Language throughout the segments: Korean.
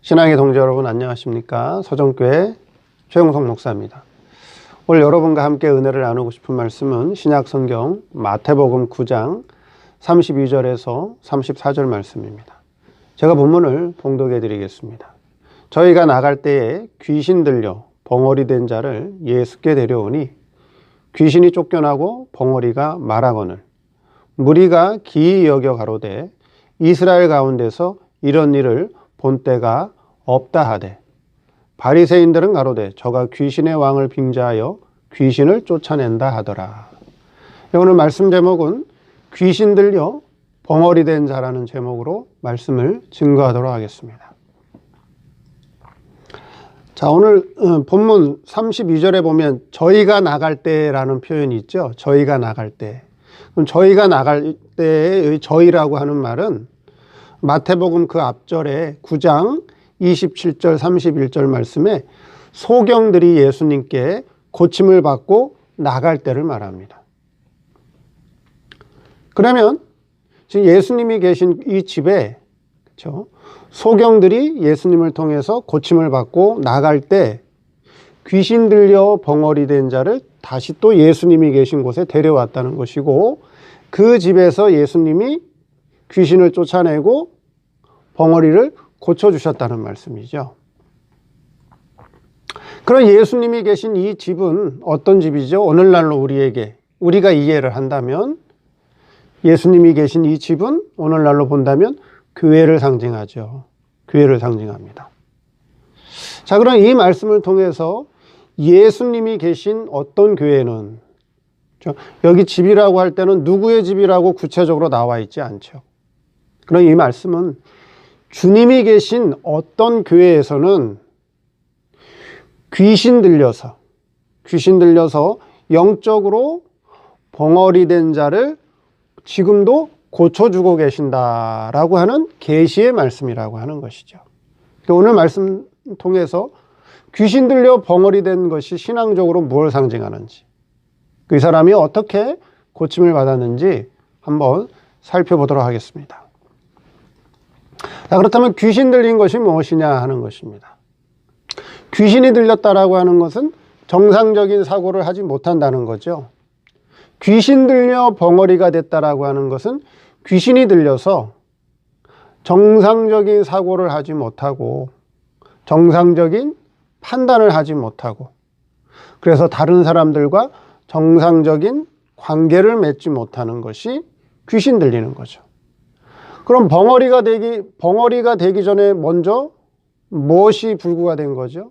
신앙의 동지 여러분 안녕하십니까? 서정교회 최용석 목사입니다. 오늘 여러분과 함께 은혜를 나누고 싶은 말씀은 신약성경 마태복음 9장 32절에서 34절 말씀입니다. 제가 본문을 봉독해 드리겠습니다. 저희가 나갈 때에 귀신 들려 벙어리 된 자를 예수께 데려오니 귀신이 쫓겨나고 벙어리가 말하거늘 무리가 기이 여겨 가로되 이스라엘 가운데서 이런 일을 본 때가 없다 하되 바리새인들은 가로되 저가 귀신의 왕을 빙자하여 귀신을 쫓아낸다 하더라. 오늘 말씀 제목은 귀신 들려 벙어리 된 자라는 제목으로 말씀을 증거하도록 하겠습니다. 자, 오늘 본문 32절에 보면 저희가 나갈 때라는 표현이 있죠. 저희가 나갈 때. 그럼 저희가 나갈 때의 저희라고 하는 말은 마태복음 그 앞절에 9장 27절 31절 말씀에 소경들이 예수님께 고침을 받고 나갈 때를 말합니다. 그러면 지금 예수님이 계신 이 집에 그렇죠? 소경들이 예수님을 통해서 고침을 받고 나갈 때 귀신 들려 벙어리 된 자를 다시 또 예수님이 계신 곳에 데려왔다는 것이고, 그 집에서 예수님이 귀신을 쫓아내고 벙어리를 고쳐주셨다는 말씀이죠. 그런 예수님이 계신 이 집은 어떤 집이죠? 오늘날로 우리가 이해를 한다면 예수님이 계신 이 집은 오늘날로 본다면 교회를 상징하죠. 교회를 상징합니다. 자, 그럼 이 말씀을 통해서 예수님이 계신 어떤 교회는, 여기 집이라고 할 때는 누구의 집이라고 구체적으로 나와 있지 않죠. 그럼 이 말씀은 주님이 계신 어떤 교회에서는 귀신 들려서 영적으로 벙어리 된 자를 지금도 고쳐주고 계신다라고 하는 계시의 말씀이라고 하는 것이죠. 오늘 말씀 통해서 귀신 들려 벙어리 된 것이 신앙적으로 무엇을 상징하는지, 그 사람이 어떻게 고침을 받았는지 한번 살펴보도록 하겠습니다. 자, 그렇다면 귀신 들린 것이 무엇이냐 하는 것입니다. 귀신이 들렸다라고 하는 것은 정상적인 사고를 하지 못한다는 거죠. 귀신 들려 벙어리가 됐다라고 하는 것은 귀신이 들려서 정상적인 사고를 하지 못하고 정상적인 판단을 하지 못하고, 그래서 다른 사람들과 정상적인 관계를 맺지 못하는 것이 귀신 들리는 거죠. 그럼 벙어리가 되기 전에 먼저 무엇이 불구가 된 거죠?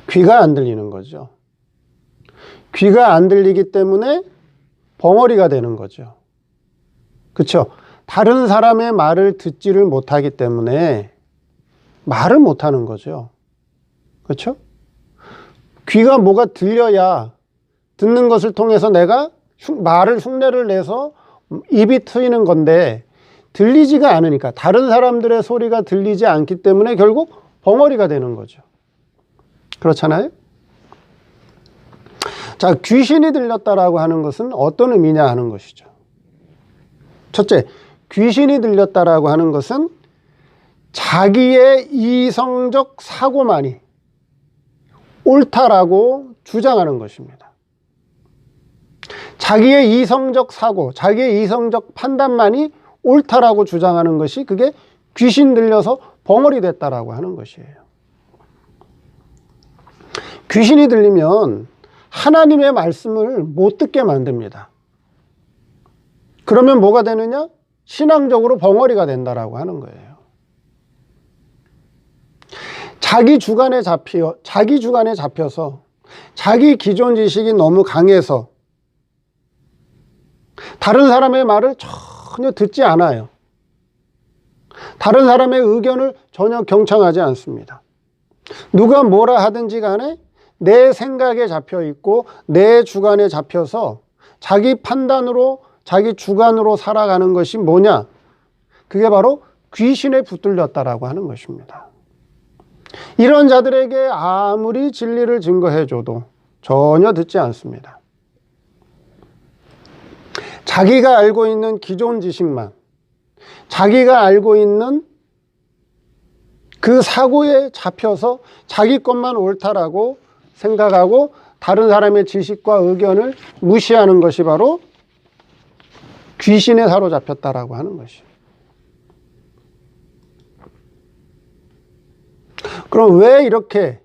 귀가 안 들리는 거죠. 귀가 안 들리기 때문에 벙어리가 되는 거죠. 그렇죠? 다른 사람의 말을 듣지를 못하기 때문에 말을 못하는 거죠. 그렇죠? 귀가 뭐가 들려야 듣는 것을 통해서 내가 말을 흉내를 내서 입이 트이는 건데, 들리지가 않으니까, 다른 사람들의 소리가 들리지 않기 때문에 결국 벙어리가 되는 거죠. 그렇잖아요? 자, 귀신이 들렸다라고 하는 것은 어떤 의미냐 하는 것이죠. 첫째, 귀신이 들렸다라고 하는 것은 자기의 이성적 사고만이 옳다라고 주장하는 것입니다. 자기의 이성적 사고, 자기의 이성적 판단만이 옳다라고 주장하는 것이, 그게 귀신 들려서 벙어리 됐다라고 하는 것이에요. 귀신이 들리면 하나님의 말씀을 못 듣게 만듭니다. 그러면 뭐가 되느냐? 신앙적으로 벙어리가 된다라고 하는 거예요. 자기 주관에 잡혀서 자기 기존 지식이 너무 강해서 다른 사람의 말을 전혀 듣지 않아요. 다른 사람의 의견을 전혀 경청하지 않습니다. 누가 뭐라 하든지 간에 내 생각에 잡혀 있고 내 주관에 잡혀서 자기 판단으로, 자기 주관으로 살아가는 것이 뭐냐? 그게 바로 귀신에 붙들렸다라고 하는 것입니다. 이런 자들에게 아무리 진리를 증거해줘도 전혀 듣지 않습니다. 자기가 알고 있는 기존 지식만, 자기가 알고 있는 그 사고에 잡혀서 자기 것만 옳다라고 생각하고 다른 사람의 지식과 의견을 무시하는 것이 바로 귀신에 사로잡혔다라고 하는 것이에요. 그럼 왜 이렇게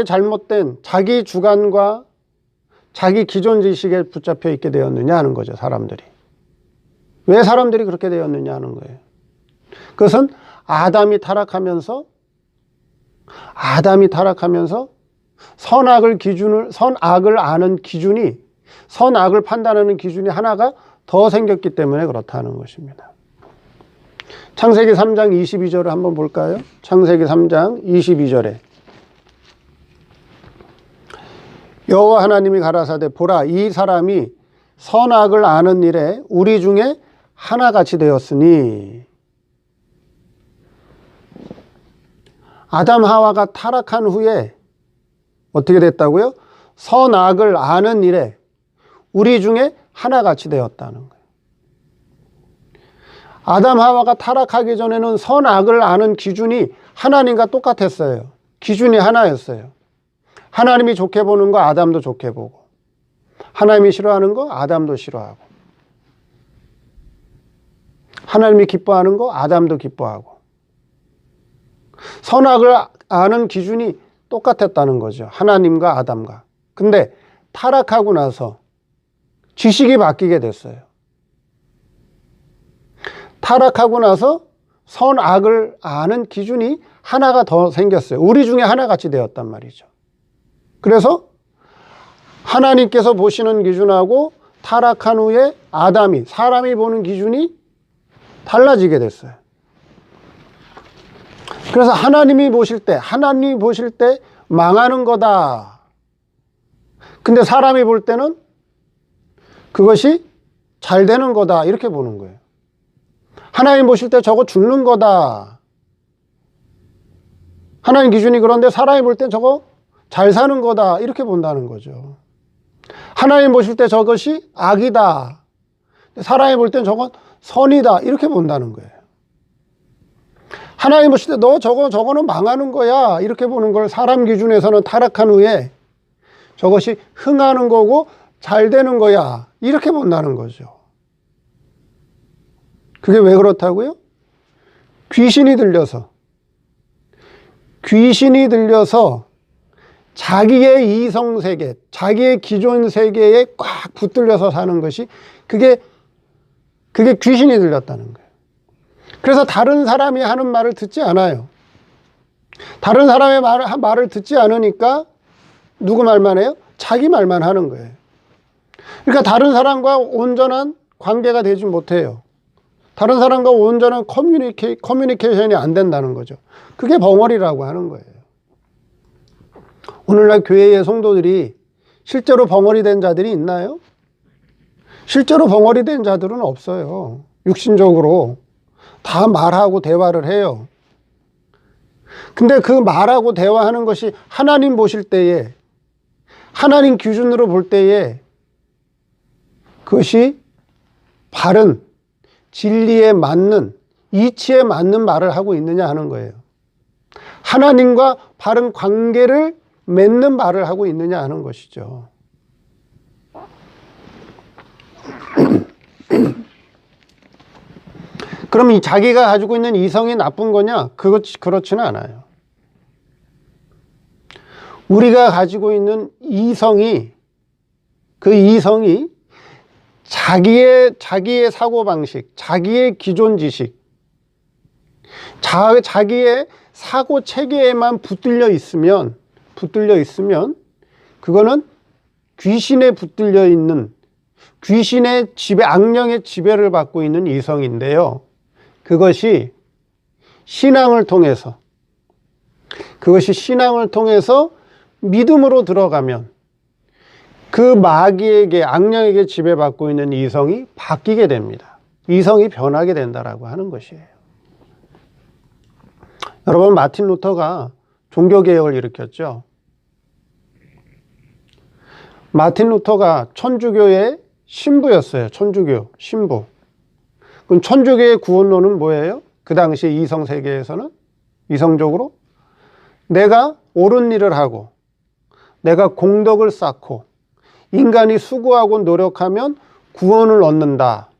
잘못된 자기 주관과 자기 기존 지식에 붙잡혀 있게 되었느냐 하는 거죠, 사람들이. 왜 사람들이 그렇게 되었느냐 하는 거예요. 그것은 아담이 타락하면서 선악을 아는 기준이, 선악을 판단하는 기준이 하나가 더 생겼기 때문에 그렇다는 것입니다. 창세기 3장 22절을 한번 볼까요? 창세기 3장 22절에 여호와 하나님이 가라사대 보라 이 사람이 선악을 아는 일에 우리 중에 하나같이 되었으니, 아담 하와가 타락한 후에 어떻게 됐다고요? 선악을 아는 일에 우리 중에 하나같이 되었다는 거예요. 아담 하와가 타락하기 전에는 선악을 아는 기준이 하나님과 똑같았어요. 기준이 하나였어요. 하나님이 좋게 보는 거 아담도 좋게 보고, 하나님이 싫어하는 거 아담도 싫어하고, 하나님이 기뻐하는 거 아담도 기뻐하고, 선악을 아는 기준이 똑같았다는 거죠. 하나님과 아담과. 근데 타락하고 나서 지식이 바뀌게 됐어요. 타락하고 나서 선악을 아는 기준이 하나가 더 생겼어요. 우리 중에 하나같이 되었단 말이죠. 그래서 하나님께서 보시는 기준하고 타락한 후에 아담이, 사람이 보는 기준이 달라지게 됐어요. 그래서 하나님이 보실 때 망하는 거다. 근데 사람이 볼 때는 그것이 잘 되는 거다. 이렇게 보는 거예요. 하나님 보실 때 저거 죽는 거다. 하나님 기준이 그런데 사람이 볼 때 저거 잘 사는 거다. 이렇게 본다는 거죠. 하나님 보실 때 저것이 악이다. 사람이 볼 땐 저건 선이다. 이렇게 본다는 거예요. 하나님 보실 때 너 저거는 망하는 거야. 이렇게 보는 걸 사람 기준에서는 타락한 후에 저것이 흥하는 거고 잘 되는 거야. 이렇게 본다는 거죠. 그게 왜 그렇다고요? 귀신이 들려서 자기의 이성세계, 자기의 기존 세계에 꽉 붙들려서 사는 것이 그게 귀신이 들렸다는 거예요. 그래서 다른 사람이 하는 말을 듣지 않아요. 다른 사람의 말을 듣지 않으니까 누구 말만 해요? 자기 말만 하는 거예요. 그러니까 다른 사람과 온전한 관계가 되지 못해요. 다른 사람과 온전한 커뮤니케이션이 안 된다는 거죠. 그게 벙어리라고 하는 거예요. 오늘날 교회의 성도들이 실제로 벙어리 된 자들이 있나요? 실제로 벙어리 된 자들은 없어요. 육신적으로 다 말하고 대화를 해요. 근데 그 말하고 대화하는 것이 하나님 보실 때에, 하나님 기준으로 볼 때에 그것이 바른 진리에 맞는, 이치에 맞는 말을 하고 있느냐 하는 거예요. 하나님과 바른 관계를 맺는 말을 하고 있느냐 하는 것이죠. 그럼 이 자기가 가지고 있는 이성이 나쁜 거냐? 그렇지는 않아요. 우리가 가지고 있는 이성이, 그 이성이 자기의 사고방식, 자기의 기존 지식, 자기의 사고 체계에만 붙들려 있으면 그거는 귀신에 붙들려 있는, 귀신의 지배, 악령의 지배를 받고 있는 이성인데요. 그것이 신앙을 통해서 믿음으로 들어가면 그 마귀에게, 악령에게 지배받고 있는 이성이 바뀌게 됩니다. 이성이 변하게 된다라고 하는 것이에요. 여러분, 마틴 루터가 종교개혁을 일으켰죠. 마틴 루터가 천주교의 신부였어요. 천주교 신부. 그럼 천주교의 구원론은 뭐예요? 그 당시에 이성 세계에서는 이성적으로 내가 옳은 일을 하고 내가 공덕을 쌓고 인간이 수고하고 노력하면 구원을 얻는다.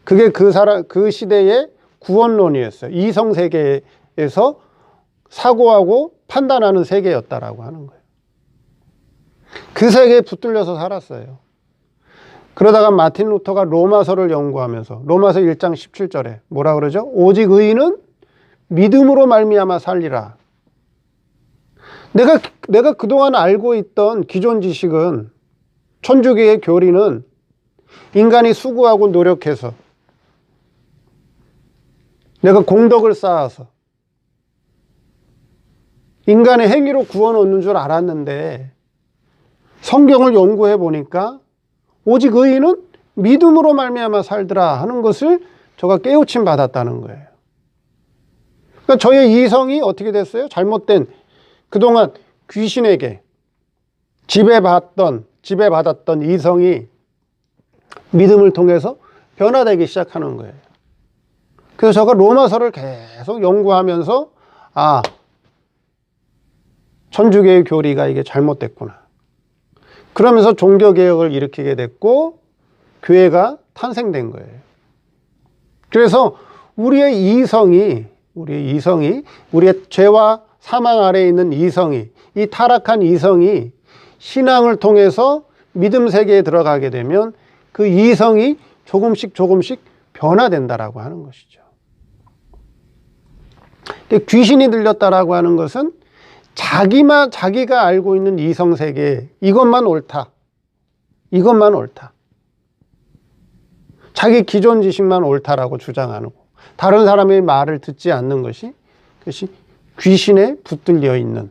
그게 그 시대의 구원론이었어요. 이성 세계에서 사고하고 판단하는 세계였다라고 하는 거예요. 그 세계에 붙들려서 살았어요. 그러다가 마틴 루터가 로마서를 연구하면서 로마서 1장 17절에 뭐라 그러죠? 오직 의인은 믿음으로 말미암아 살리라. 내가 그동안 알고 있던 기존 지식은, 천주교의 교리는 인간이 수고하고 노력해서 내가 공덕을 쌓아서 인간의 행위로 구원 얻는 줄 알았는데 성경을 연구해 보니까 오직 의인은 믿음으로 말미암아 살더라 하는 것을 제가 깨우침 받았다는 거예요. 그러니까 저의 이성이 어떻게 됐어요? 잘못된, 그동안 귀신에게 지배받았던 이성이 믿음을 통해서 변화되기 시작하는 거예요. 그래서 제가 로마서를 계속 연구하면서 천주교의 교리가 이게 잘못됐구나. 그러면서 종교개혁을 일으키게 됐고 교회가 탄생된 거예요. 그래서 우리의 이성이 우리의 죄와 사망 아래에 있는 이성이, 이 타락한 이성이 신앙을 통해서 믿음 세계에 들어가게 되면 그 이성이 조금씩 변화된다라고 하는 것이죠. 귀신이 들렸다라고 하는 것은 자기가 알고 있는 이성 세계, 이것만 옳다. 자기 기존 지식만 옳다라고 주장하는 거. 다른 사람의 말을 듣지 않는 것이, 그것이 귀신에 붙들려 있는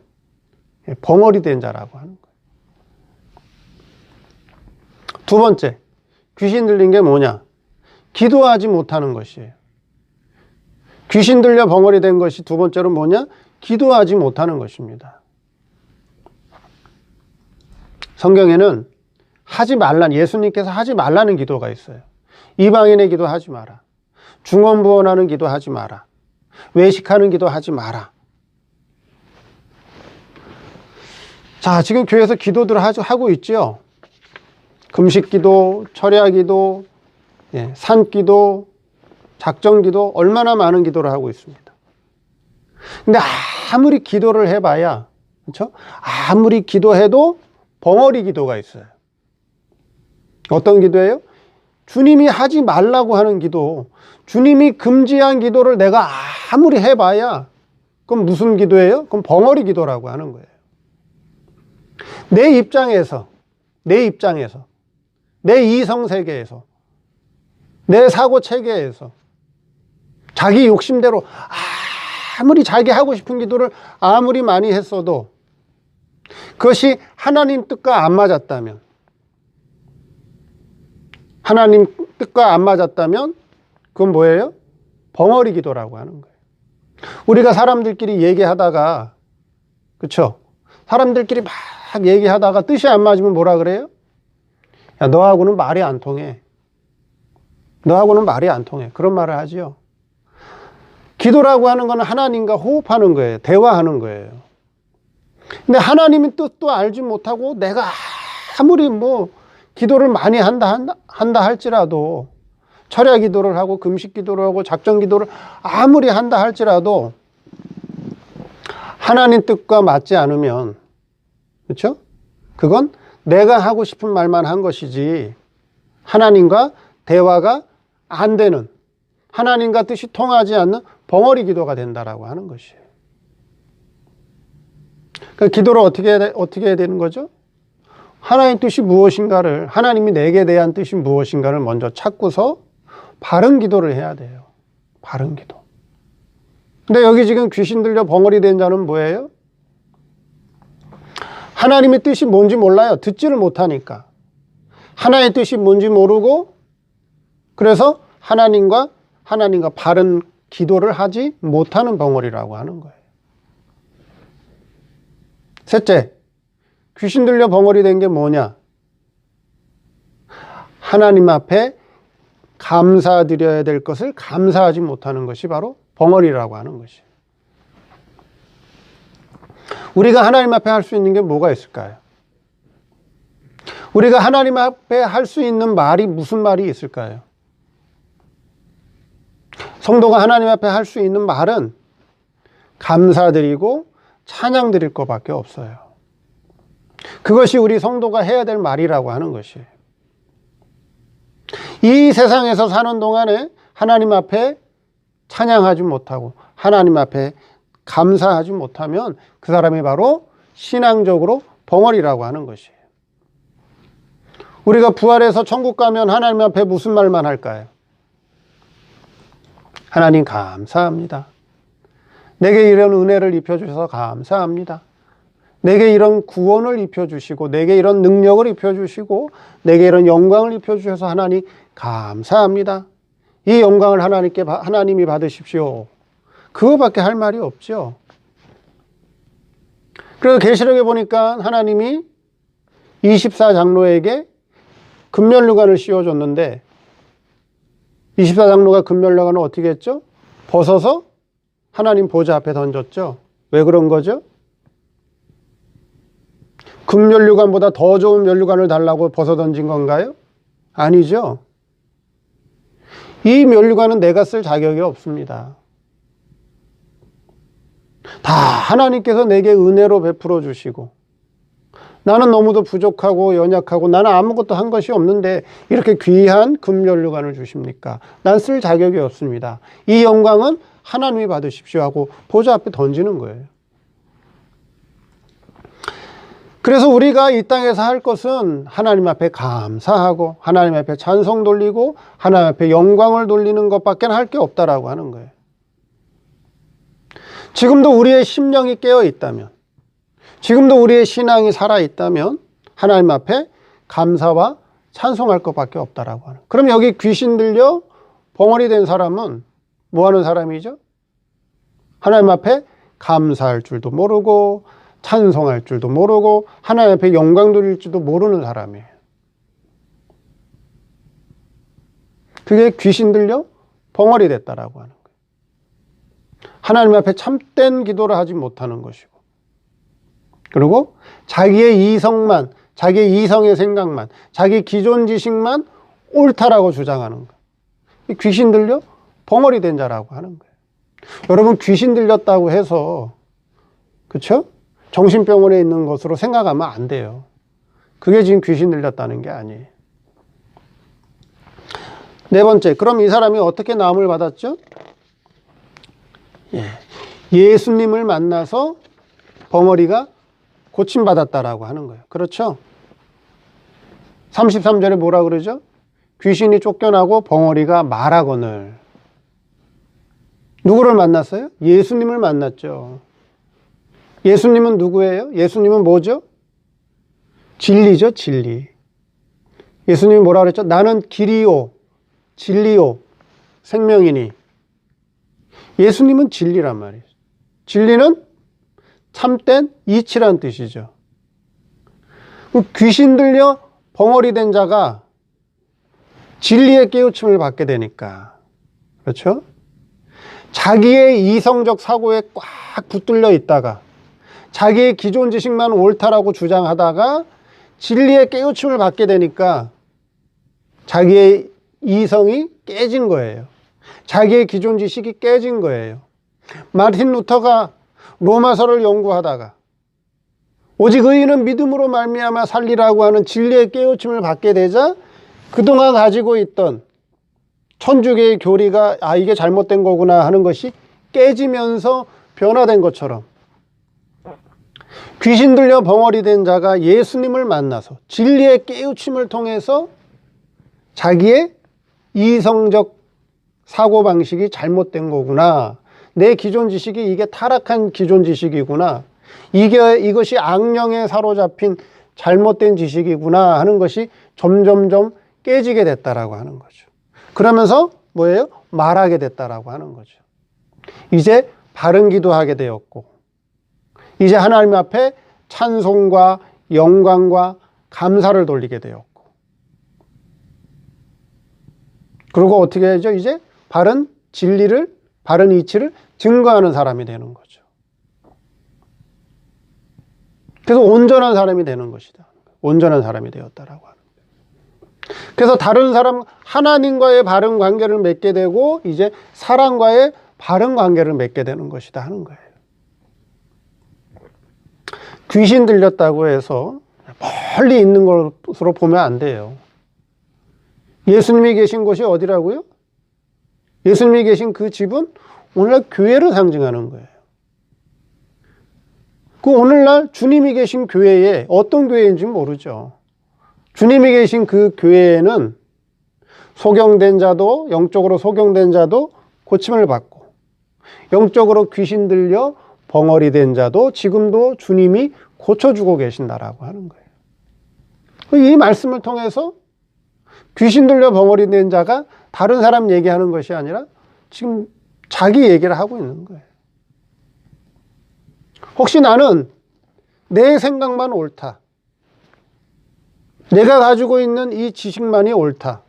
벙어리 된 자라고 하는 거예요. 두 번째, 귀신 들린 게 뭐냐? 기도하지 못하는 것이에요. 귀신 들려 벙어리 된 것이 두 번째로 뭐냐? 기도하지 못하는 것입니다. 성경에는 예수님께서 하지 말라는 기도가 있어요. 이방인의 기도 하지 마라. 중언부언하는 기도 하지 마라. 외식하는 기도 하지 마라. 자, 지금 교회에서 기도들을 하고 있죠. 금식 기도, 철야 기도, 산 기도, 작정 기도, 얼마나 많은 기도를 하고 있습니다. 근데 아무리 기도를 해봐야, 그렇죠? 아무리 기도해도 벙어리 기도가 있어요. 어떤 기도예요? 주님이 하지 말라고 하는 기도, 주님이 금지한 기도를 내가 아무리 해봐야 그럼 무슨 기도예요? 그럼 벙어리 기도라고 하는 거예요. 내 입장에서, 내 이성 세계에서, 내 사고 체계에서 자기 욕심대로 아무리 자기 하고 싶은 기도를 아무리 많이 했어도 그것이 하나님 뜻과 안 맞았다면, 그건 뭐예요? 벙어리 기도라고 하는 거예요. 우리가 사람들끼리 얘기하다가, 그렇죠? 사람들끼리 막 얘기하다가 뜻이 안 맞으면 뭐라 그래요? 야, 너하고는 말이 안 통해. 그런 말을 하지요. 기도라고 하는 건 하나님과 호흡하는 거예요. 대화하는 거예요. 근데 하나님의 뜻도 알지 못하고 내가 아무리 기도를 많이 한다 할지라도, 철야 기도를 하고 금식 기도를 하고 작정 기도를 아무리 한다 할지라도 하나님 뜻과 맞지 않으면, 그렇죠? 그건 내가 하고 싶은 말만 한 것이지 하나님과 대화가 안 되는, 하나님과 뜻이 통하지 않는 벙어리 기도가 된다라고 하는 것이에요. 그 기도를 어떻게 해야 되는 거죠? 하나님 뜻이 무엇인가를, 하나님이 내게 대한 뜻이 무엇인가를 먼저 찾고서 바른 기도를 해야 돼요. 바른 기도. 근데 여기 지금 귀신 들려 벙어리 된 자는 뭐예요? 하나님의 뜻이 뭔지 몰라요. 듣지를 못하니까. 하나님의 뜻이 뭔지 모르고, 그래서 하나님과 바른 기도를 하지 못하는 벙어리라고 하는 거예요. 셋째, 귀신 들려 벙어리 된 게 뭐냐? 하나님 앞에 감사드려야 될 것을 감사하지 못하는 것이 바로 벙어리라고 하는 것이에요. 우리가 하나님 앞에 할 수 있는 게 뭐가 있을까요? 우리가 하나님 앞에 할 수 있는 말이 무슨 말이 있을까요? 성도가 하나님 앞에 할 수 있는 말은 감사드리고 찬양 드릴 것밖에 없어요. 그것이 우리 성도가 해야 될 말이라고 하는 것이에요. 이 세상에서 사는 동안에 하나님 앞에 찬양하지 못하고 하나님 앞에 감사하지 못하면 그 사람이 바로 신앙적으로 벙어리라고 하는 것이에요. 우리가 부활해서 천국 가면 하나님 앞에 무슨 말만 할까요? 하나님 감사합니다. 내게 이런 은혜를 입혀주셔서 감사합니다. 내게 이런 구원을 입혀주시고 내게 이런 능력을 입혀주시고 내게 이런 영광을 입혀주셔서 하나님 감사합니다. 이 영광을 하나님이 받으십시오. 그거밖에 할 말이 없죠. 그래서 계시록에 보니까 하나님이 24장로에게 금면류관을 씌워줬는데 24장로가 금면류관을 어떻게 했죠? 벗어서 하나님 보좌 앞에 던졌죠. 왜 그런 거죠? 금면류관보다 더 좋은 면류관을 달라고 벗어 던진 건가요? 아니죠. 이 면류관은 내가 쓸 자격이 없습니다. 다 하나님께서 내게 은혜로 베풀어 주시고 나는 너무도 부족하고 연약하고 나는 아무것도 한 것이 없는데 이렇게 귀한 금면류관을 주십니까? 난 쓸 자격이 없습니다. 이 영광은 하나님이 받으십시오 하고 보좌 앞에 던지는 거예요. 그래서 우리가 이 땅에서 할 것은 하나님 앞에 감사하고 하나님 앞에 찬송 돌리고 하나님 앞에 영광을 돌리는 것밖에 할 게 없다라고 하는 거예요. 지금도 우리의 심령이 깨어 있다면, 지금도 우리의 신앙이 살아 있다면 하나님 앞에 감사와 찬송할 것밖에 없다라고 하는. 그럼 여기 귀신 들려 벙어리 된 사람은 뭐 하는 사람이죠? 하나님 앞에 감사할 줄도 모르고 찬송할 줄도 모르고 하나님 앞에 영광 돌릴 줄도 모르는 사람이에요. 그게 귀신 들려 벙어리 됐다라고 하는 거예요. 하나님 앞에 참된 기도를 하지 못하는 것이고, 그리고 자기의 이성만, 자기의 이성의 생각만, 자기 기존 지식만 옳다라고 주장하는 거예요. 귀신 들려 벙어리 된 자라고 하는 거예요. 여러분, 귀신 들렸다고 해서, 그렇죠? 정신병원에 있는 것으로 생각하면 안 돼요. 그게 지금 귀신 들렸다는 게 아니에요. 네 번째, 그럼 이 사람이 어떻게 나음을 받았죠? 예수님을 만나서 벙어리가 고침받았다라고 하는 거예요. 그렇죠? 33절에 뭐라 그러죠? 귀신이 쫓겨나고 벙어리가 말하거늘. 누구를 만났어요? 예수님을 만났죠. 예수님은 누구예요? 예수님은 뭐죠? 진리죠, 진리. 예수님이 뭐라 그랬죠? 나는 길이요, 진리요, 생명이니. 예수님은 진리란 말이에요. 진리는 참된 이치란 뜻이죠. 귀신 들려 벙어리 된 자가 진리의 깨우침을 받게 되니까, 그렇죠? 자기의 이성적 사고에 꽉 붙들려 있다가 자기의 기존 지식만 옳다라고 주장하다가 진리의 깨우침을 받게 되니까 자기의 이성이 깨진 거예요. 자기의 기존 지식이 깨진 거예요. 마틴 루터가 로마서를 연구하다가 오직 의인은 믿음으로 말미암아 살리라고 하는 진리의 깨우침을 받게 되자 그동안 가지고 있던 천주교의 교리가 이게 잘못된 거구나 하는 것이 깨지면서 변화된 것처럼 귀신 들려 벙어리 된 자가 예수님을 만나서 진리의 깨우침을 통해서 자기의 이성적 사고방식이 잘못된 거구나, 내 기존 지식이 이게 타락한 기존 지식이구나, 이것이 악령에 사로잡힌 잘못된 지식이구나 하는 것이 점점점 깨지게 됐다라고 하는 거죠. 그러면서 뭐예요? 말하게 됐다라고 하는 거죠. 이제 바른 기도하게 되었고, 이제 하나님 앞에 찬송과 영광과 감사를 돌리게 되었고, 그리고 어떻게 하죠? 이제 바른 진리를, 바른 이치를 증거하는 사람이 되는 거죠. 그래서 온전한 사람이 되는 것이다. 온전한 사람이 되었다라고 하는 거예요. 그래서 다른 사람, 하나님과의 바른 관계를 맺게 되고 이제 사람과의 바른 관계를 맺게 되는 것이다 하는 거예요. 귀신 들렸다고 해서 멀리 있는 것으로 보면 안 돼요. 예수님이 계신 곳이 어디라고요? 예수님이 계신 그 집은 오늘날 교회를 상징하는 거예요. 그 오늘날 주님이 계신 교회에 어떤 교회인지 모르죠. 주님이 계신 그 교회에는 소경된 자도, 영적으로 소경된 자도 고침을 받고, 영적으로 귀신 들려 벙어리 된 자도 지금도 주님이 고쳐주고 계신다라고 하는 거예요. 이 말씀을 통해서 귀신 들려 벙어리 된 자가 다른 사람 얘기하는 것이 아니라 지금 자기 얘기를 하고 있는 거예요. 혹시 나는 내 생각만 옳다, 내가 가지고 있는 이 지식만이 옳다,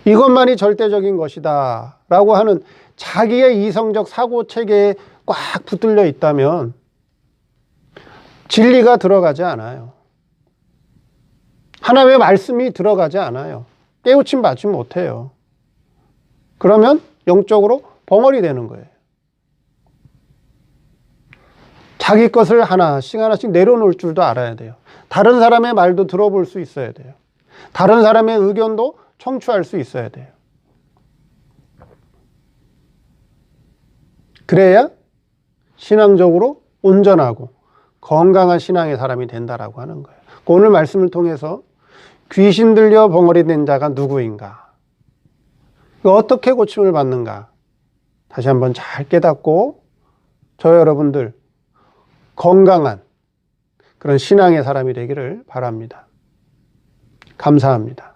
이것만이 절대적인 것이다 라고 하는 자기의 이성적 사고체계에 꽉 붙들려 있다면 진리가 들어가지 않아요. 하나님의 말씀이 들어가지 않아요. 깨우침 받지 못해요. 그러면 영적으로 벙어리 되는 거예요. 자기 것을 하나씩 하나씩 내려놓을 줄도 알아야 돼요. 다른 사람의 말도 들어볼 수 있어야 돼요. 다른 사람의 의견도 청취할 수 있어야 돼요. 그래야 신앙적으로 온전하고 건강한 신앙의 사람이 된다라고 하는 거예요. 오늘 말씀을 통해서 귀신 들려 벙어리 된 자가 누구인가? 어떻게 고침을 받는가? 다시 한번 잘 깨닫고 저 여러분들 건강한 그런 신앙의 사람이 되기를 바랍니다. 감사합니다.